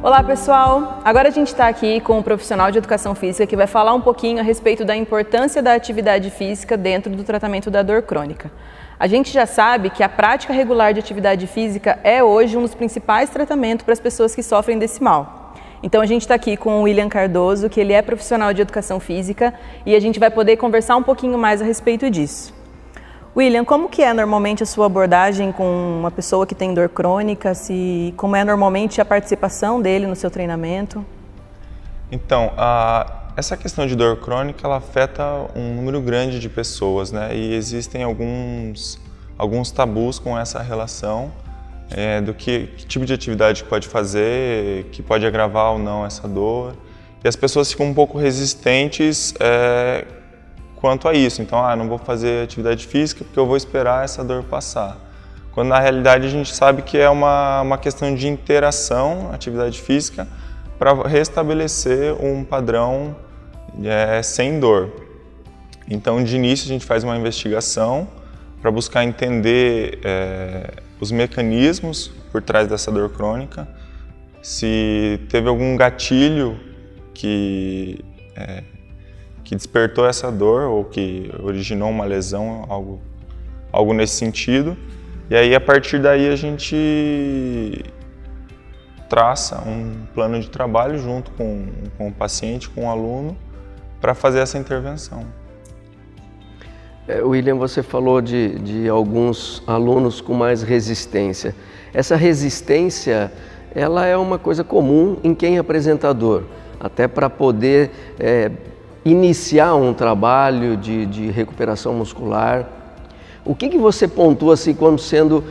Olá pessoal, agora a gente está aqui com um profissional de educação física que vai falar um pouquinho a respeito da importância da atividade física dentro do tratamento da dor crônica. A gente já sabe que a prática regular de atividade física é hoje um dos principais tratamentos para as pessoas que sofrem desse mal. Então a gente está aqui com o William Cardoso, que ele é profissional de educação física e a gente vai poder conversar um pouquinho mais a respeito disso. William, como que é normalmente a sua abordagem com uma pessoa que tem dor crônica? Como é normalmente a participação dele no seu treinamento? Então, essa questão de dor crônica, ela afeta um número grande de pessoas, né? E existem alguns tabus com essa relação do que tipo de atividade que pode fazer, que pode agravar ou não essa dor. E as pessoas ficam um pouco resistentes quanto a isso. Então, não vou fazer atividade física porque eu vou esperar essa dor passar. Quando na realidade a gente sabe que é uma questão de interação, atividade física, para restabelecer um padrão sem dor. Então, de início, a gente faz uma investigação para buscar entender os mecanismos por trás dessa dor crônica, se teve algum gatilho que despertou essa dor ou que originou uma lesão, algo nesse sentido. E aí, a partir daí, a gente traça um plano de trabalho junto com o paciente, com o aluno, para fazer essa intervenção. William, você falou de alguns alunos com mais resistência. Essa resistência, ela é uma coisa comum em quem é apresentador, até para poder iniciar um trabalho de recuperação muscular. O que você pontua assim como sendo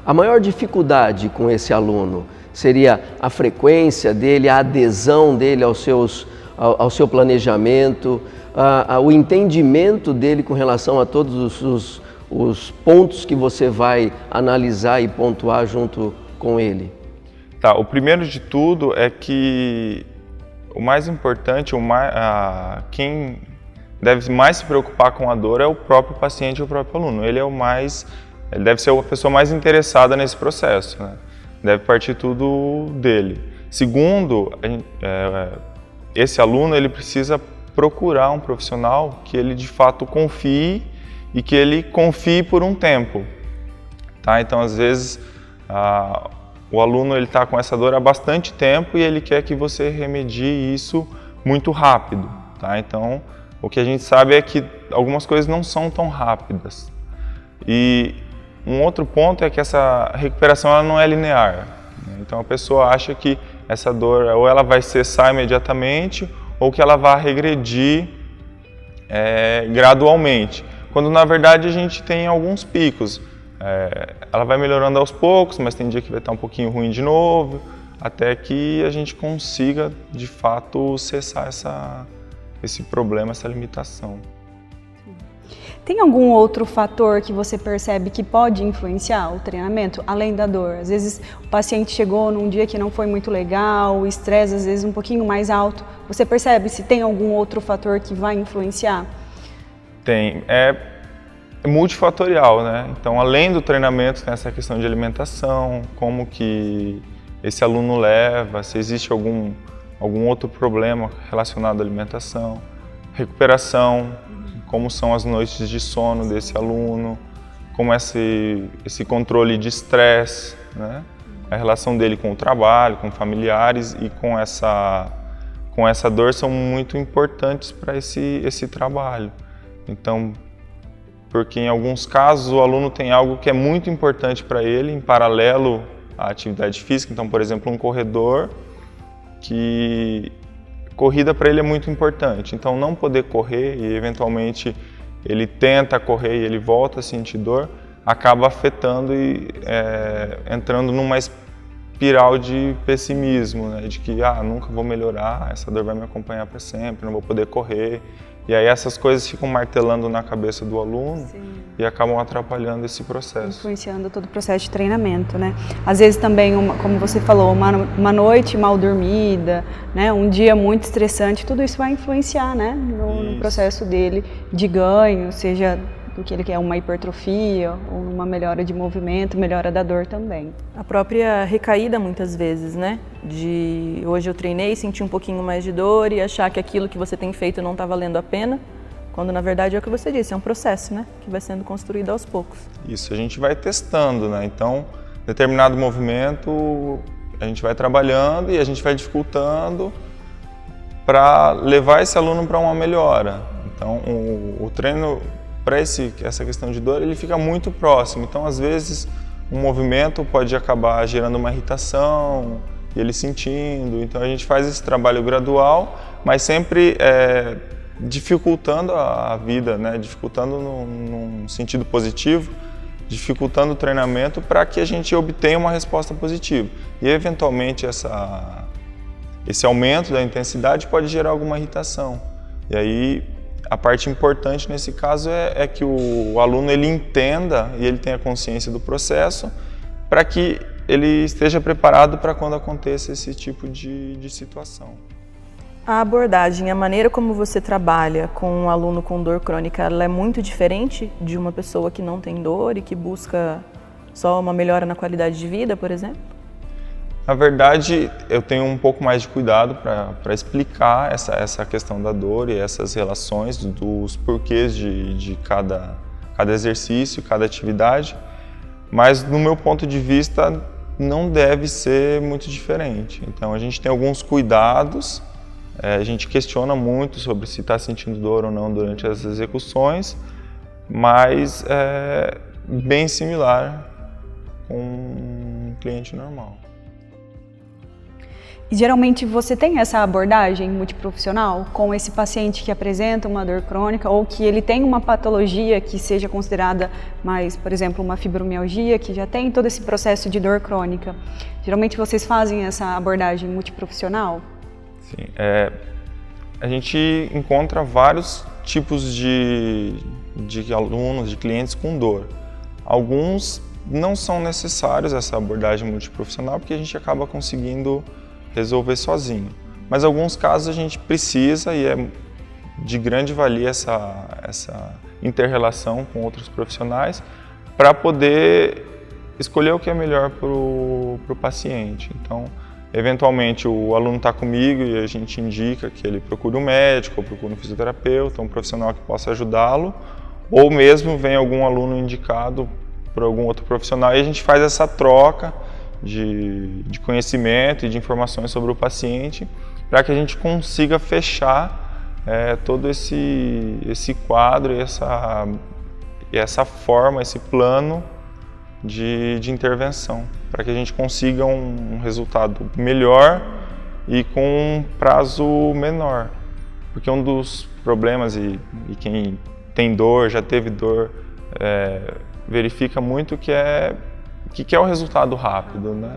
a maior dificuldade com esse aluno? Seria a frequência dele, a adesão dele ao seu planejamento, o entendimento dele com relação a todos os pontos que você vai analisar e pontuar junto com ele? Tá, o primeiro de tudo é que o mais importante, quem deve mais se preocupar com a dor é o próprio paciente e o próprio aluno. Ele deve ser a pessoa mais interessada nesse processo, né? Deve partir tudo dele. Segundo, esse aluno ele precisa procurar um profissional que ele de fato confie e que ele confie por um tempo. Tá? Então, às vezes, o aluno está com essa dor há bastante tempo e ele quer que você remedie isso muito rápido. Tá? Então, o que a gente sabe é que algumas coisas não são tão rápidas. E um outro ponto é que essa recuperação ela não é linear. Né? Então, a pessoa acha que essa dor ou ela vai cessar imediatamente ou que ela vai regredir gradualmente. Quando, na verdade, a gente tem alguns picos. Ela vai melhorando aos poucos, mas tem dia que vai estar um pouquinho ruim de novo, até que a gente consiga, de fato, cessar esse problema, essa limitação. Tem algum outro fator que você percebe que pode influenciar o treinamento, além da dor? Às vezes o paciente chegou num dia que não foi muito legal, o estresse às vezes um pouquinho mais alto. Você percebe se tem algum outro fator que vai influenciar? Tem. É multifatorial, né? Então, além do treinamento, tem essa questão de alimentação, como que esse aluno leva, se existe algum outro problema relacionado à alimentação, recuperação, como são as noites de sono desse aluno, como esse controle de estresse, né? A relação dele com o trabalho, com familiares e com essa dor são muito importantes para esse trabalho. Então, porque em alguns casos o aluno tem algo que é muito importante para ele, em paralelo à atividade física. Então, por exemplo, um corredor, que corrida para ele é muito importante. Então, não poder correr e eventualmente ele tenta correr e ele volta a sentir dor, acaba afetando e entrando numa espiral de pessimismo, né? De que nunca vou melhorar, essa dor vai me acompanhar para sempre, não vou poder correr. E aí essas coisas ficam martelando na cabeça do aluno. Sim. E acabam atrapalhando esse processo. Influenciando todo o processo de treinamento, né? Às vezes também, como você falou, uma noite mal dormida, né? Um dia muito estressante, tudo isso vai influenciar, né? No processo dele de ganho, seja do que ele quer, uma hipertrofia ou uma melhora de movimento, melhora da dor também. A própria recaída muitas vezes, né? De hoje eu treinei, senti um pouquinho mais de dor e achar que aquilo que você tem feito não está valendo a pena, quando na verdade é o que você disse, é um processo, né? Que vai sendo construído aos poucos. Isso, a gente vai testando, né? Então, determinado movimento a gente vai trabalhando e a gente vai dificultando para levar esse aluno para uma melhora. Então, o treino para essa questão de dor, ele fica muito próximo. Então, às vezes, um movimento pode acabar gerando uma irritação, e ele sentindo. Então, a gente faz esse trabalho gradual, mas sempre dificultando a vida, né? Dificultando num sentido positivo, dificultando o treinamento para que a gente obtenha uma resposta positiva. E, eventualmente, esse aumento da intensidade pode gerar alguma irritação. E aí, a parte importante nesse caso é que o aluno ele entenda e ele tenha consciência do processo para que ele esteja preparado para quando aconteça esse tipo de situação. A abordagem, a maneira como você trabalha com um aluno com dor crônica, ela é muito diferente de uma pessoa que não tem dor e que busca só uma melhora na qualidade de vida, por exemplo? Na verdade, eu tenho um pouco mais de cuidado para explicar essa questão da dor e essas relações dos porquês de cada exercício, cada atividade, mas no meu ponto de vista não deve ser muito diferente. Então a gente tem alguns cuidados, a gente questiona muito sobre se está sentindo dor ou não durante as execuções, mas é bem similar com um cliente normal. E geralmente você tem essa abordagem multiprofissional com esse paciente que apresenta uma dor crônica ou que ele tem uma patologia que seja considerada mais, por exemplo, uma fibromialgia, que já tem todo esse processo de dor crônica. Geralmente vocês fazem essa abordagem multiprofissional? Sim, a gente encontra vários tipos de alunos, de clientes com dor. Alguns não são necessários essa abordagem multiprofissional porque a gente acaba conseguindo resolver sozinho. Mas em alguns casos a gente precisa e é de grande valia essa inter-relação com outros profissionais para poder escolher o que é melhor para o paciente. Então, eventualmente o aluno está comigo e a gente indica que ele procure um médico ou procure um fisioterapeuta, um profissional que possa ajudá-lo, ou mesmo vem algum aluno indicado por algum outro profissional e a gente faz essa troca de conhecimento e de informações sobre o paciente para que a gente consiga fechar todo esse quadro e essa forma, esse plano de intervenção, para que a gente consiga um resultado melhor e com um prazo menor. Porque um dos problemas, e quem tem dor, já teve dor, verifica muito que é o resultado rápido, né?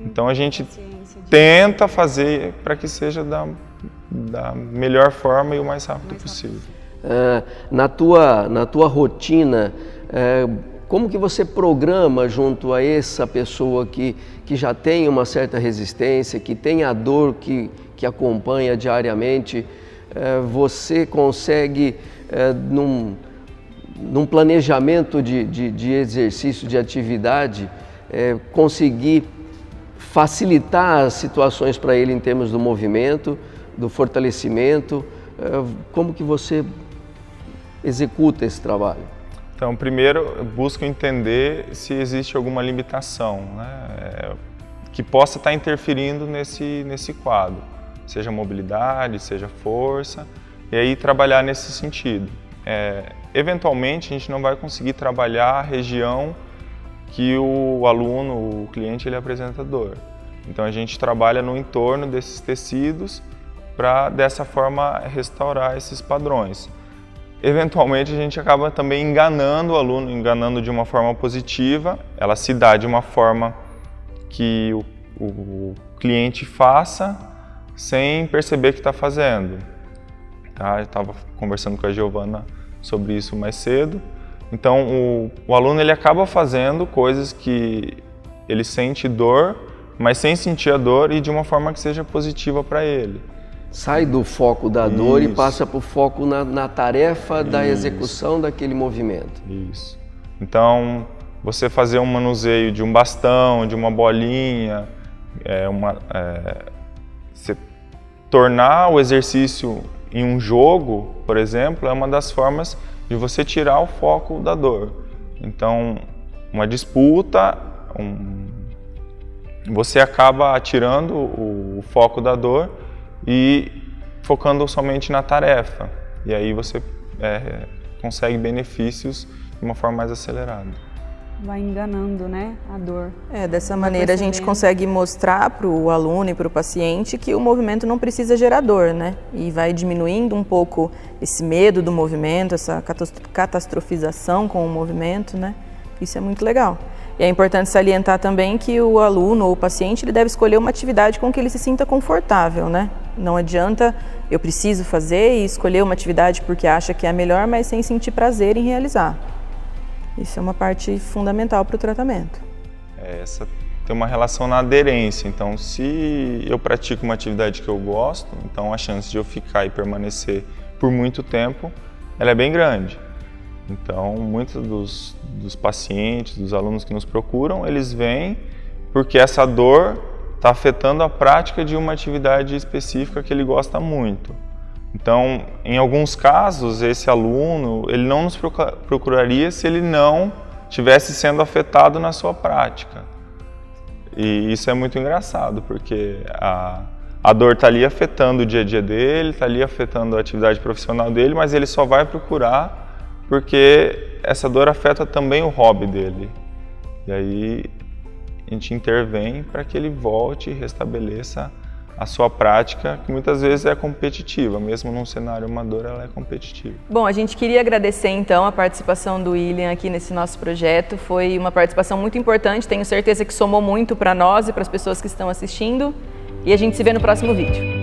Então a gente tenta fazer para que seja da melhor forma e o mais rápido possível. Na tua rotina, como que você programa junto a essa pessoa que já tem uma certa resistência, que tem a dor que acompanha diariamente, você consegue, num planejamento de exercício, de atividade, conseguir facilitar as situações para ele em termos do movimento, do fortalecimento? Como que você executa esse trabalho? Então, primeiro, eu busco entender se existe alguma limitação, né, que possa estar interferindo nesse quadro, seja mobilidade, seja força, e aí trabalhar nesse sentido. Eventualmente, a gente não vai conseguir trabalhar a região que o aluno, o cliente, ele apresenta dor. Então, a gente trabalha no entorno desses tecidos para, dessa forma, restaurar esses padrões. Eventualmente, a gente acaba também enganando o aluno, enganando de uma forma positiva. Ela se dá de uma forma que o cliente faça sem perceber que está fazendo. Tá? Eu estava conversando com a Giovana sobre isso mais cedo. Então, o aluno ele acaba fazendo coisas que ele sente dor, mas sem sentir a dor e de uma forma que seja positiva para ele. Sai do foco da dor e Isso. passa para o foco na tarefa da Isso. execução daquele movimento. Isso. Então, você fazer um manuseio de um bastão, de uma bolinha, você tornar o exercício em um jogo, por exemplo, é uma das formas de você tirar o foco da dor. Então, uma disputa, você acaba tirando o foco da dor e focando somente na tarefa. E aí você consegue benefícios de uma forma mais acelerada. Vai enganando, né, a dor. Dessa maneira a gente consegue mostrar para o aluno e para o paciente que o movimento não precisa gerar dor, né? E vai diminuindo um pouco esse medo do movimento, essa catastrofização com o movimento, né? Isso é muito legal. E é importante salientar também que o aluno ou o paciente ele deve escolher uma atividade com que ele se sinta confortável, né? Não adianta eu preciso fazer e escolher uma atividade porque acha que é a melhor, mas sem sentir prazer em realizar. Isso é uma parte fundamental para o tratamento. Essa tem uma relação na aderência. Então, se eu pratico uma atividade que eu gosto, então a chance de eu ficar e permanecer por muito tempo, ela é bem grande. Então, muitos dos pacientes, dos alunos que nos procuram, eles vêm porque essa dor está afetando a prática de uma atividade específica que ele gosta muito. Então, em alguns casos, esse aluno, ele não nos procuraria se ele não estivesse sendo afetado na sua prática. E isso é muito engraçado, porque a dor está ali afetando o dia a dia dele, está ali afetando a atividade profissional dele, mas ele só vai procurar porque essa dor afeta também o hobby dele. E aí a gente intervém para que ele volte e restabeleça a sua prática, que muitas vezes é competitiva, mesmo num cenário amador, ela é competitiva. Bom, a gente queria agradecer então a participação do William aqui nesse nosso projeto. Foi uma participação muito importante, tenho certeza que somou muito para nós e para as pessoas que estão assistindo. E a gente se vê no próximo vídeo.